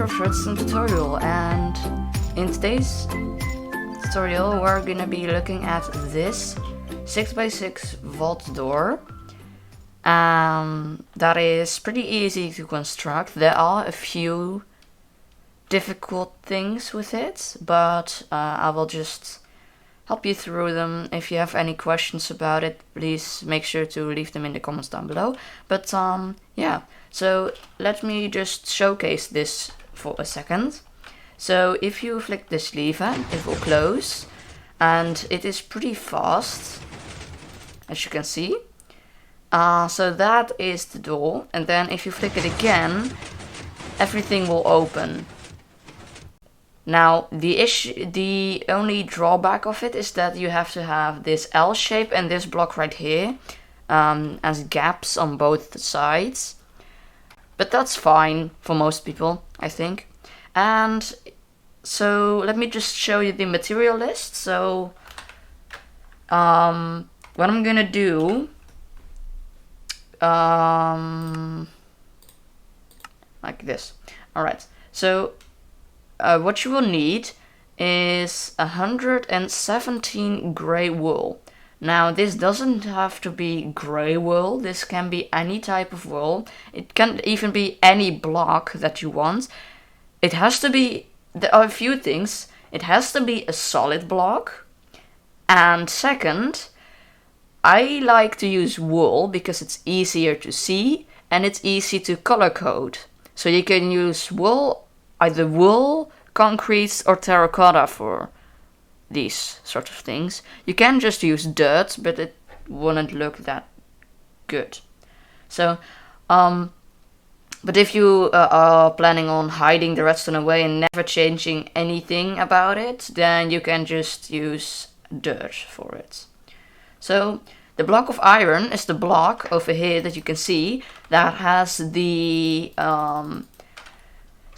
Minecraft Redstone tutorial, and in today's tutorial we're gonna be looking at this 6x6 vault door. That is pretty easy to construct. There are a few difficult things with it, but I will just help you through them. If you have any questions about it, please make sure to leave them in the comments down below. But yeah, so let me just showcase this for a second. So if you flick this lever, it will close, and it is pretty fast, as you can see. So that is the door, and then if you flick it again, everything will open. Now the only drawback of it is that you have to have this L shape and this block right here as gaps on both sides, but that's fine for most people, I think. And so let me just show you the material list. So what I'm gonna do, like this. Alright, so what you will need is 117 grey wool. Now this doesn't have to be grey wool, this can be any type of wool. It can even be any block that you want. It has to be, there are a few things. It has to be a solid block. And second, I like to use wool because it's easier to see and it's easy to color code. So you can use wool, either wool, concrete or terracotta for these sort of things. You can just use dirt, but it wouldn't look that good. So, but if you are planning on hiding the redstone away and never changing anything about it, then you can just use dirt for it. So the block of iron is the block over here that you can see that has the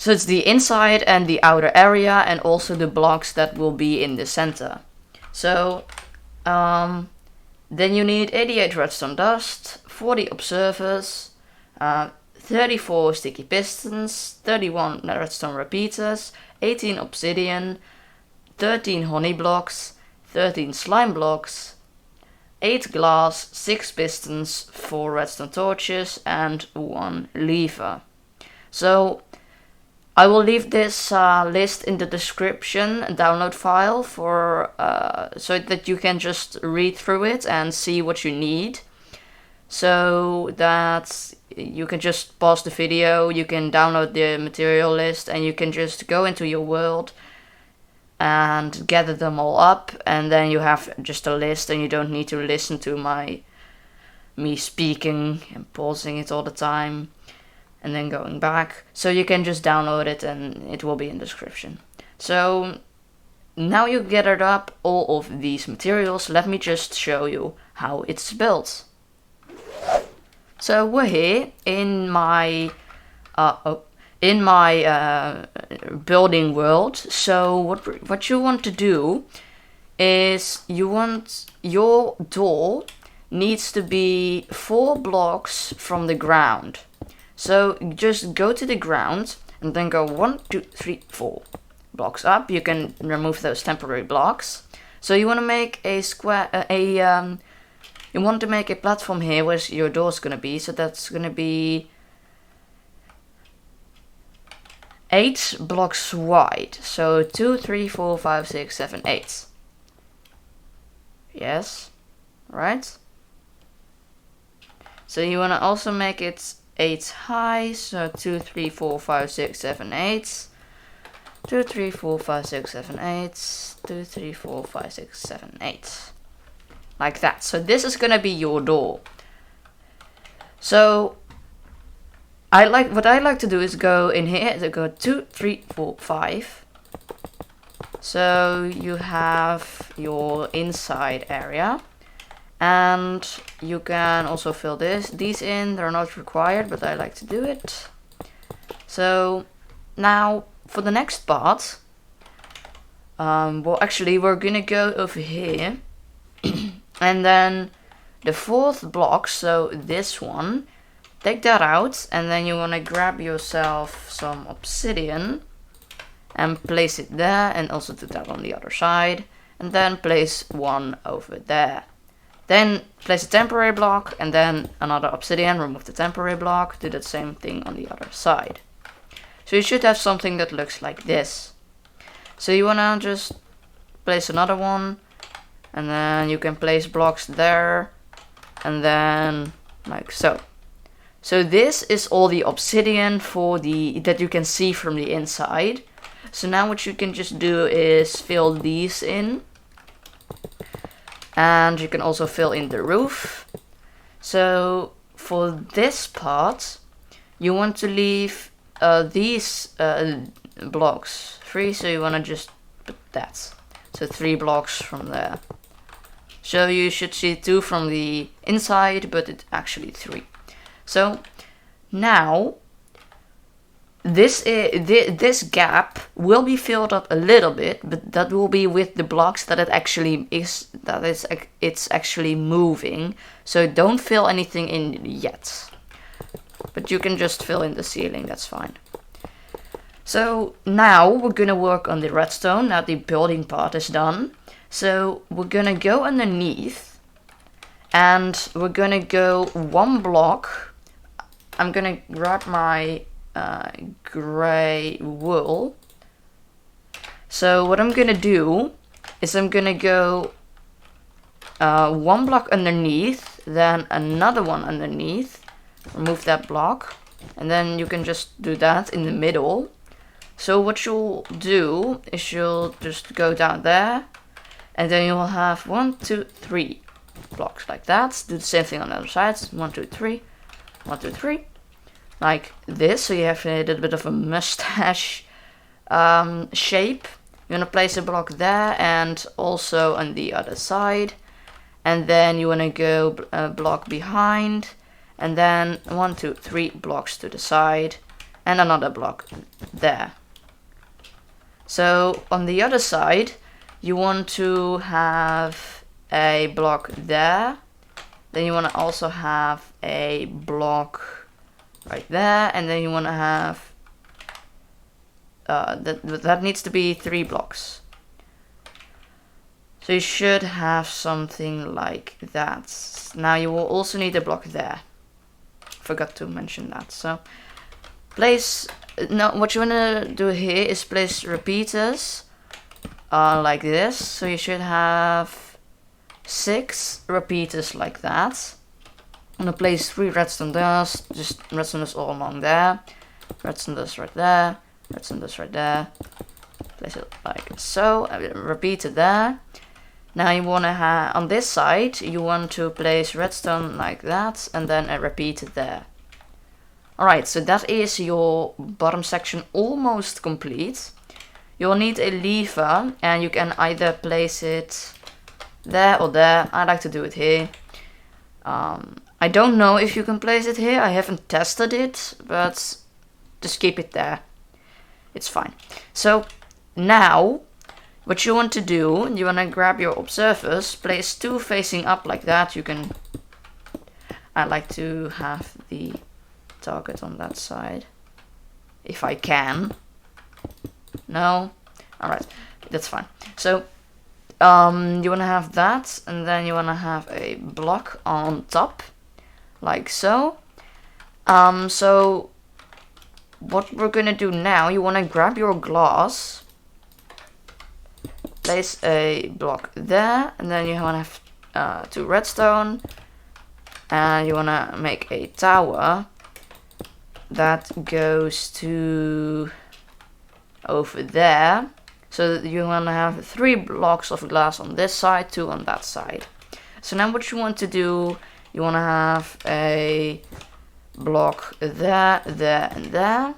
so it's the inside and the outer area, and also the blocks that will be in the center. So then you need 88 redstone dust, 40 observers, 34 sticky pistons, 31 redstone repeaters, 18 obsidian, 13 honey blocks, 13 slime blocks, 8 glass, 6 pistons, 4 redstone torches, and 1 lever. So I will leave this list in the description, download file, for so that you can just read through it and see what you need. So that you can just pause the video, you can download the material list, and you can just go into your world and gather them all up, and then you have just a list, and you don't need to listen to me speaking and pausing it all the time and then going back. So you can just download it and it will be in the description. So now you gathered up all of these materials, let me just show you how it's built. So we're here in my building world. So what you want to do is you want your door needs to be 4 blocks from the ground. So just go to the ground and then go 1, 2, 3, 4 blocks up. You can remove those temporary blocks. So you want to make a square, you want to make a platform here where your door's gonna be. So that's gonna be 8 blocks wide. So 2, 3, 4, 5, 6, 7, 8. Yes, right. So you want to also make it 8 high, so 2, 3, 4, 5, 6, 7, 8. 2, 3, 4, 5, 6, 7, 8. 2, 3, 4, 5, 6, 7, 8. Like that. So this is gonna be your door. So what I like to do is go in here, to go 2, 3, 4, 5. So you have your inside area. And you can also fill these in, they're not required, but I like to do it. So now for the next part, well actually we're gonna go over here and then the 4th block, so this one, take that out, and then you want to grab yourself some obsidian and place it there, and also do that on the other side, and then place one over there. Then place a temporary block and then another obsidian, remove the temporary block, do the same thing on the other side. So you should have something that looks like this. So you want to just place another one, and then you can place blocks there, and then like so. So this is all the obsidian for that you can see from the inside. So now what you can just do is fill these in. And you can also fill in the roof. So for this part, you want to leave these blocks free. So you want to just put that. So 3 blocks from there. So you should see 2 from the inside, but it's actually 3. So now this gap will be filled up a little bit, but that will be with the blocks that it's actually moving. So don't fill anything in yet, but you can just fill in the ceiling, that's fine. So now we're gonna work on the redstone. Now the building part is done, so we're gonna go underneath and we're gonna go 1 block. I'm gonna grab my gray wool. So what I'm gonna do is I'm gonna go 1 block underneath, then another one underneath, remove that block, and then you can just do that in the middle. So what you'll do is you'll just go down there, and then you'll have 1, 2, 3 blocks like that. Do the same thing on the other side. 1, 2, 3, 1, 2, 3. Like this, so you have a little bit of a mustache shape. You want to place a block there and also on the other side, and then you want to go a block behind, and then 1, 2, 3 blocks to the side, and another block there. So on the other side, you want to have a block there, then you want to also have a block right there, and then you want to have that needs to be 3 blocks. So you should have something like that. Now you will also need a block there. Forgot to mention that. So what you want to do here is place repeaters like this. So you should have 6 repeaters like that. I'm gonna place 3 redstone dust, just redstone dust all along there, redstone dust right there, redstone dust right there, place it like so, repeat it there. Now you wanna have, on this side, you want to place redstone like that, and then a repeater there. Alright, so that is your bottom section almost complete. You'll need a lever, and you can either place it there or there. I like to do it here. I don't know if you can place it here, I haven't tested it, but just keep it there. It's fine. So now, what you want to do, you want to grab your observers, place 2 facing up like that. I like to have the target on that side, if I can. No? Alright, that's fine. So you want to have that, and then you want to have a block on top, like so. So what we're gonna do now, you want to grab your glass, place a block there, and then you want to have 2 redstone, and you want to make a tower that goes to over there. So you want to have 3 blocks of glass on this side, 2 on that side. So now what you want to do, you want to have a block there, there, and there.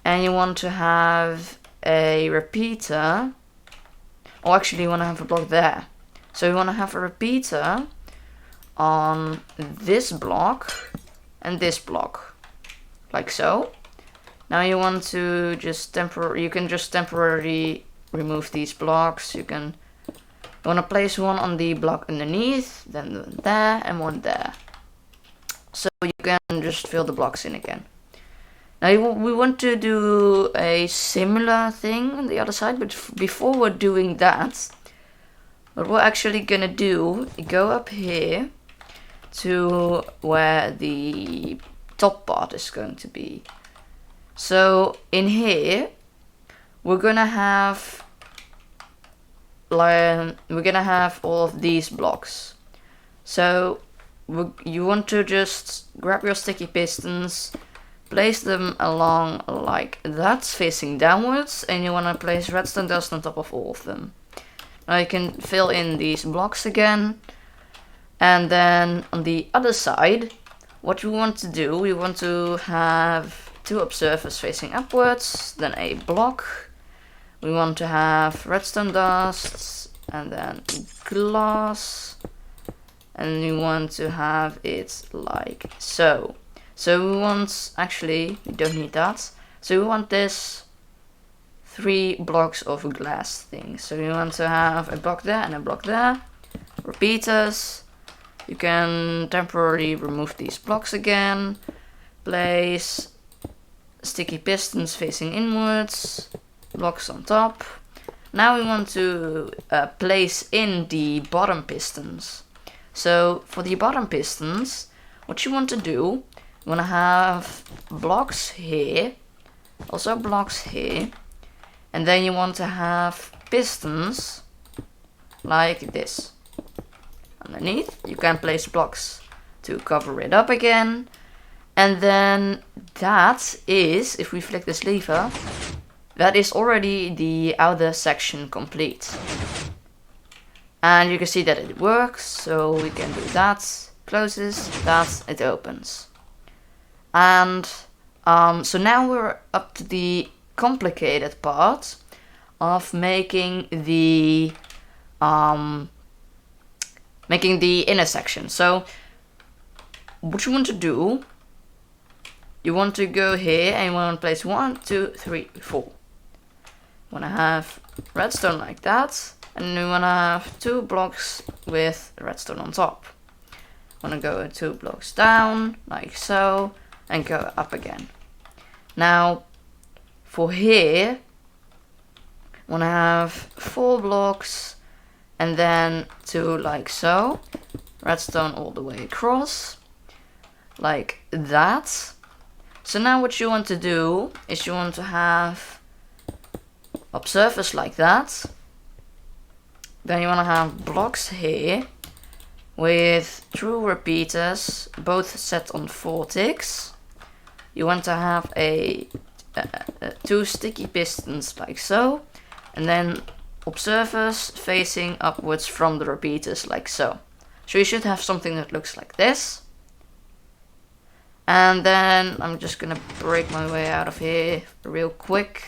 And you want to have a repeater. Oh, actually you want to have a block there. So you want to have a repeater on this block and this block, like so. Now you want to just temporarily remove these blocks. You want to place one on the block underneath, then there, and one there. so you can just fill the blocks in again. Now we want to do a similar thing on the other side, but before we're doing that, what we're actually gonna do, go up here to where the top part is going to be. So in here, we're gonna have all of these blocks. So you want to just grab your sticky pistons, place them along like that, facing downwards, and you want to place redstone dust on top of all of them. Now you can fill in these blocks again, and then on the other side, what we want to do, we want to have 2 observers facing upwards, then a block. We want to have redstone dust, and then glass, and we want to have it like so. So we want, actually, we don't need that. So we want this 3 blocks of glass thing. So we want to have a block there and a block there. Repeaters. You can temporarily remove these blocks again. Place sticky pistons facing inwards. Blocks on top. Now we want to place in the bottom pistons. So for the bottom pistons, what you want to do, you want to have blocks here, also blocks here, and then you want to have pistons like this. Underneath, you can place blocks to cover it up again, and then that is, if we flick this lever, that is already the outer section complete. And you can see that it works, so we can do that, closes, that, it opens. And so now we're up to the complicated part of making the inner section. So what you want to do, you want to go here and you want to place 1, 2, 3, 4. You want to have redstone like that, and you want to have 2 blocks with redstone on top. Want to go 2 blocks down like so, and go up again. Now for here, want to have 4 blocks, and then 2 like so, redstone all the way across like that. So now what you want to do is you want to have observers like that. Then you want to have blocks here with true repeaters, both set on 4 ticks. You want to have 2 sticky pistons like so, and then observers facing upwards from the repeaters like so. So you should have something that looks like this. And then I'm just gonna break my way out of here real quick.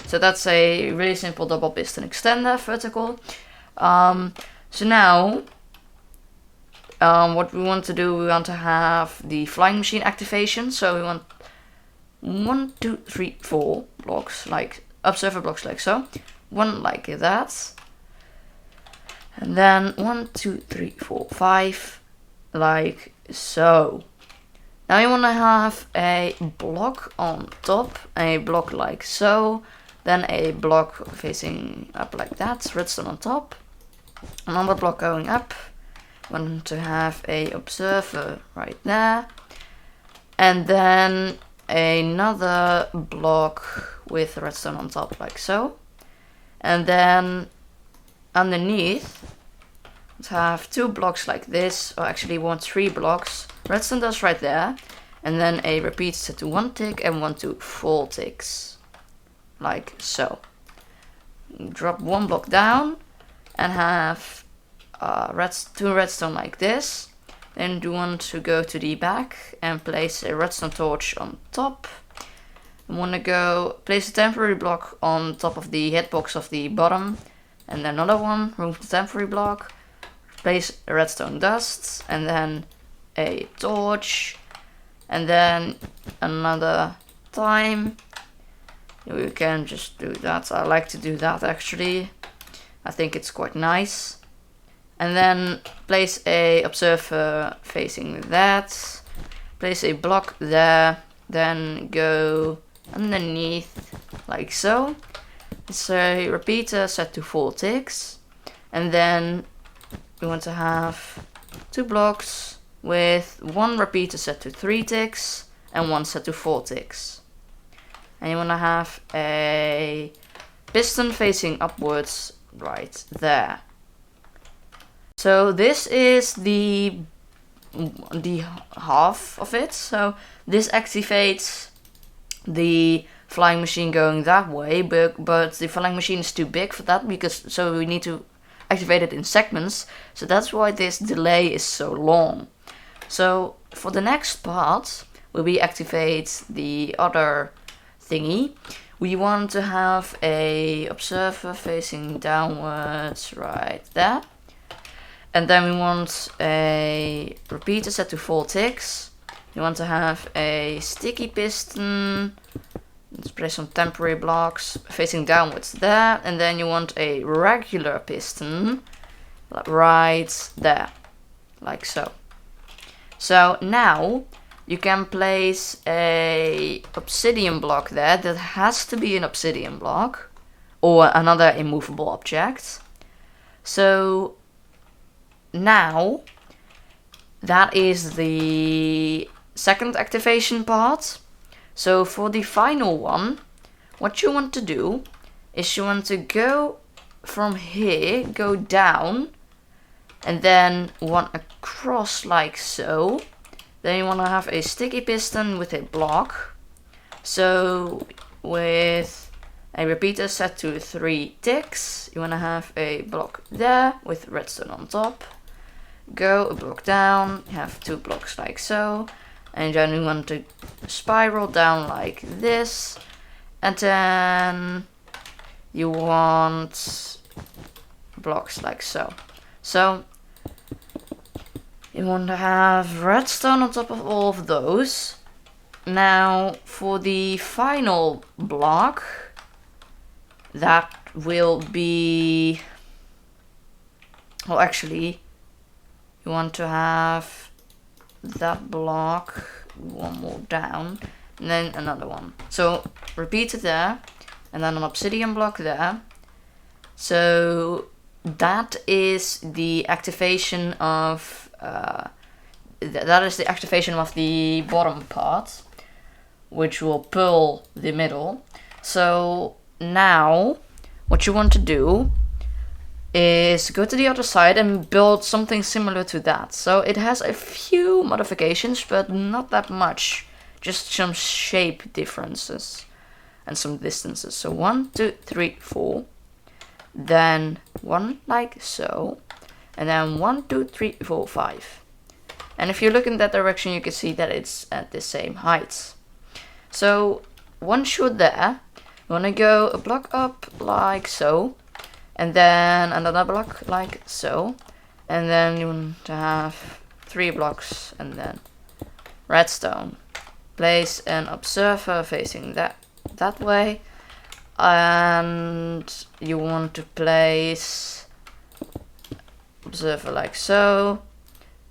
So that's a really simple double piston extender, vertical. So now, what we want to do, we want to have the flying machine activation. So we want 1, 2, 3, 4 blocks, like observer blocks like so. 1 like that. And then 1, 2, 3, 4, 5 like so. Now you want to have a block on top, a block like so, then a block facing up like that, redstone on top, another block going up. You want to have a observer right there, and then another block with redstone on top like so, and then underneath to have 2 blocks like this, or actually we want 3 blocks, redstone dust right there, and then a repeat set to 1 tick and 1 to 4 ticks, like so. Drop 1 block down and have 2 redstone like this. Then you want to go to the back and place a redstone torch on top. You want to go place a temporary block on top of the hitbox of the bottom, and then another one, remove the temporary block, place a redstone dust, and then a torch, and then another time. You can just do that. I like to do that actually. I think it's quite nice. and then place a observer facing that, place a block there, then go underneath like so. It's a repeater set to 4 ticks, and then we want to have 2 blocks with 1 repeater set to 3 ticks and 1 set to 4 ticks. And you want to have a piston facing upwards right there. So this is the half of it. So this activates the flying machine going that way, but the flying machine is too big for that, so we need to activate it in segments. So that's why this delay is so long. So for the next part, where we activate the other thingy, we want to have a observer facing downwards right there, and then we want a repeater set to 4 ticks. You want to have a sticky piston, let's place some temporary blocks facing downwards there, and then you want a regular piston right there, like so. So now you can place a obsidian block there. That has to be an obsidian block or another immovable object. So now that is the second activation part. So for the final one, what you want to do is you want to go from here, go down, and then one across like so. Then you want to have a sticky piston with a block. So with a repeater set to 3 ticks, you want to have a block there with redstone on top. Go a block down, have 2 blocks like so. And then you want to spiral down like this. And then you want blocks like so. So you want to have redstone on top of all of those. Now for the final block, that will be, well, actually you want to have that block one more down and then another one. So repeat it there, and then an obsidian block there. So that is the activation of the bottom part, which will pull the middle. So now what you want to do is go to the other side and build something similar to that. So it has a few modifications, but not that much, just some shape differences and some distances. So 1, 2, 3, 4, then 1 like so, and then 1, 2, 3, 4, 5. And if you look in that direction, you can see that it's at the same height. So once you're there, you want to go a block up like so, and then another block like so, and then you want to have 3 blocks, and then redstone. Place an observer facing that way, and you want to place observer like so.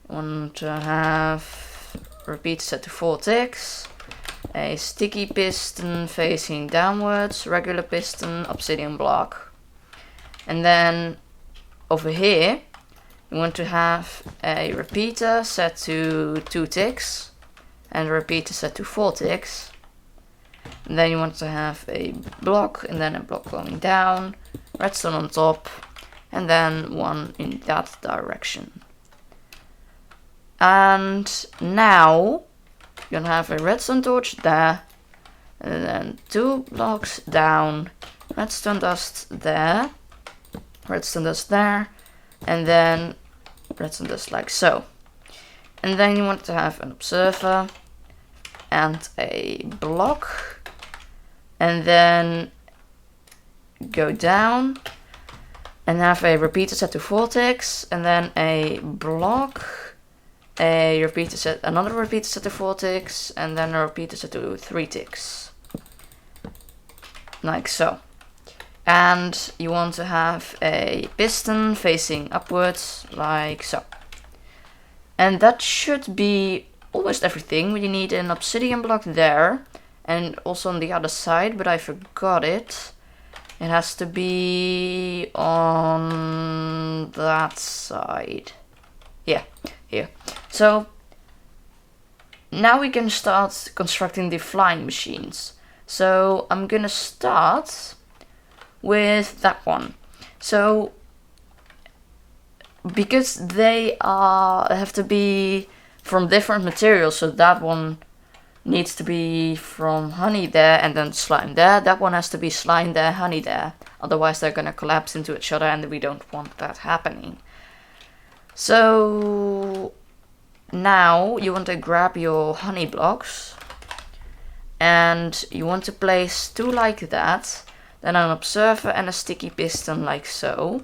You want to have repeat set to 4 ticks, a sticky piston facing downwards, regular piston, obsidian block. And then over here, you want to have a repeater set to 2 ticks and a repeater set to 4 ticks. And then you want to have a block and then a block going down, redstone on top, and then one in that direction. And now you're gonna have a redstone torch there, and then 2 blocks down, redstone dust there, redstone dust there, and then redstone dust like so. And then you want to have an observer and a block, and then go down and have a repeater set to 4 ticks, and then a block, a repeater set, another repeater set to 4 ticks, and then a repeater set to 3 ticks, like so. and you want to have a piston facing upwards like so. And that should be almost everything. We need an obsidian block there and also on the other side, but I forgot it. It has to be on that side. Yeah, here. So now we can start constructing the flying machines. So I'm gonna start with that one. So because they have to be from different materials, so that one needs to be from honey there and then slime there. That one has to be slime there, honey there. Otherwise they're gonna collapse into each other and we don't want that happening. So now you want to grab your honey blocks and you want to place 2 like that, then an observer and a sticky piston like so.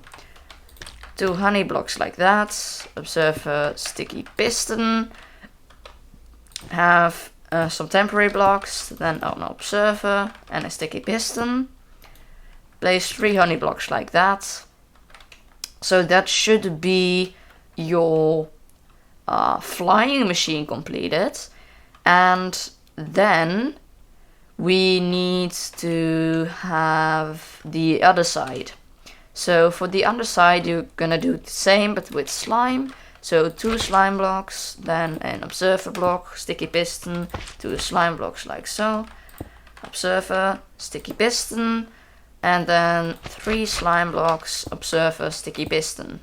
2 honey blocks like that, observer, sticky piston. Have some temporary blocks, then an observer and a sticky piston. Place 3 honey blocks like that. So that should be your flying machine completed. And then we need to have the other side. So for the underside you're gonna do the same but with slime. So 2 slime blocks, then an observer block, sticky piston, 2 slime blocks like so. Observer, sticky piston, and then 3 slime blocks, observer, sticky piston.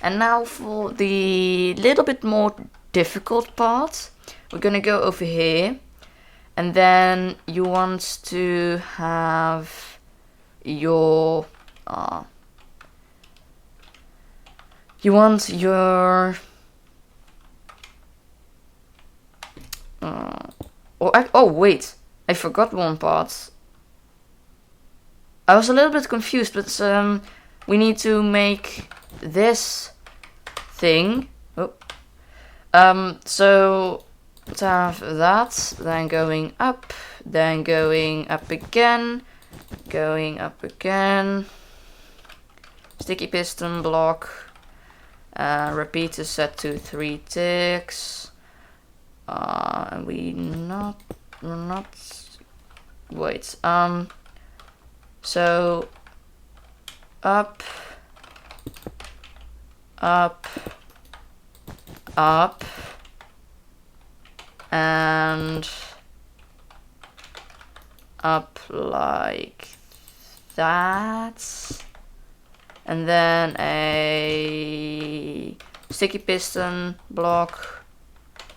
And now for the little bit more difficult part, we're gonna go over here. And then you want to have your oh wait, I forgot one part. I was a little bit confused, but we need to make this thing. So to have that, then going up again, sticky piston block, repeater set to 3 ticks, and so up, and up like that, and then a sticky piston block,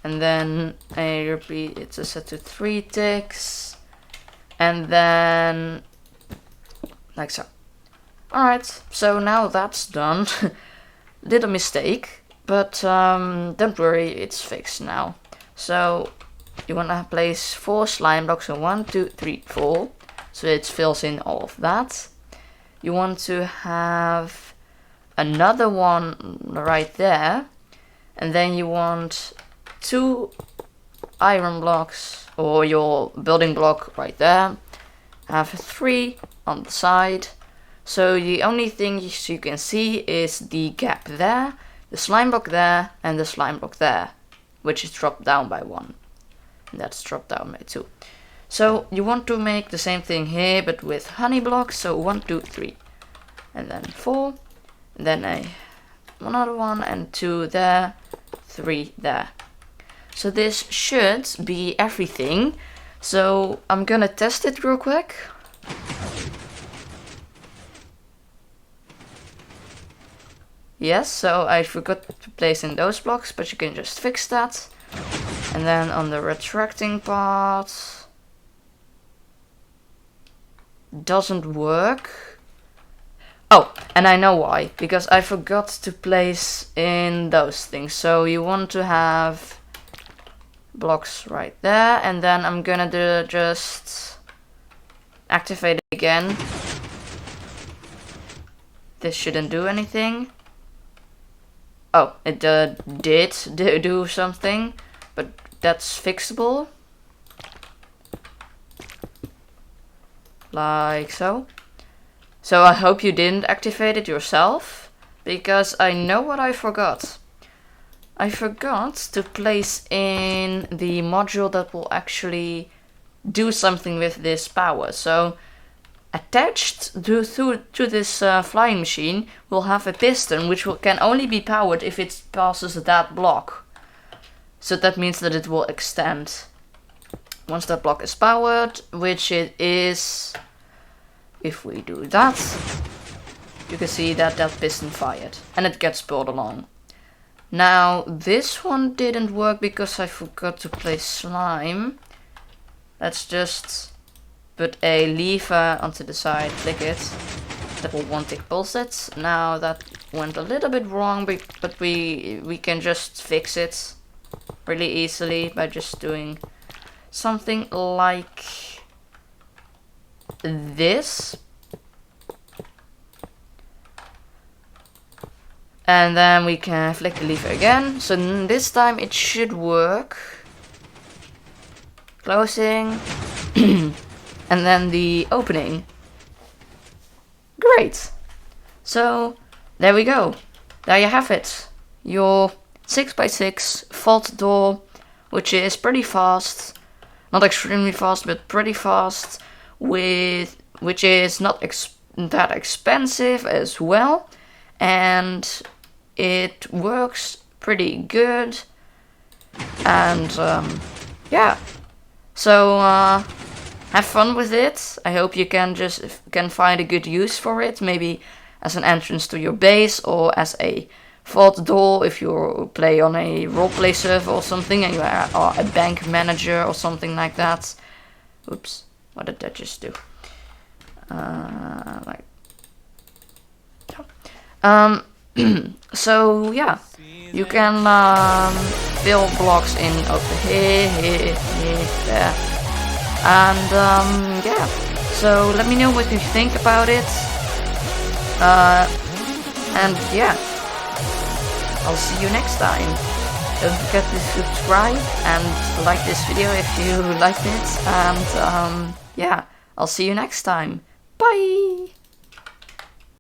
and then a repeat, it's a set to 3 ticks, and then like so. Alright, so now that's done. Little mistake, but don't worry, it's fixed now. So you want to place 4 slime blocks, so 1, 2, 3, 4, so it fills in all of that. You want to have another one right there, and then you want 2 iron blocks, or your building block right there. Have 3 on the side. So the only thing you can see is the gap there, the slime block there, and the slime block there, which is dropped down by 1. And that's dropped down by 2. So you want to make the same thing here, but with honey blocks. So 1, 2, 3, and then 4, and then another 1 and 2 there, 3 there. So this should be everything. So I'm gonna test it real quick. Yes, so I forgot to place in those blocks, but you can just fix that. And then on the retracting part, doesn't work. Oh, and I know why, because I forgot to place in those things. So you want to have blocks right there, and then I'm gonna just activate it again. This shouldn't do anything. Oh, it did do something, but that's fixable. Like so. So I hope you didn't activate it yourself, because I know what I forgot. I forgot to place in the module that will actually do something with this power. So attached to this flying machine, we'll have a piston which can only be powered if it passes that block. So that means that it will extend. Once that block is powered, which it is, if we do that, you can see that that piston fired and it gets pulled along. Now this one didn't work because I forgot to place slime. Let's just put a lever onto the side, click it, that will one tick pulse it. Now that went a little bit wrong, but we can just fix it really easily by just doing something like this. And then we can flick the lever again. So this time it should work. Closing. And then the opening. Great. So there we go. There you have it. Your 6x6 vault door, which is pretty fast. Not extremely fast, but pretty fast. Which is not that expensive as well. And it works pretty good. And yeah. So have fun with it. I hope you can find a good use for it. Maybe as an entrance to your base, or as a vault door if you play on a roleplay server or something, and you are a bank manager or something like that. Oops, what did that just do? So yeah, you can fill blocks in over here, there. And yeah, so let me know what you think about it. And yeah, I'll see you next time. Don't forget to subscribe and like this video if you liked it. And yeah, I'll see you next time. Bye!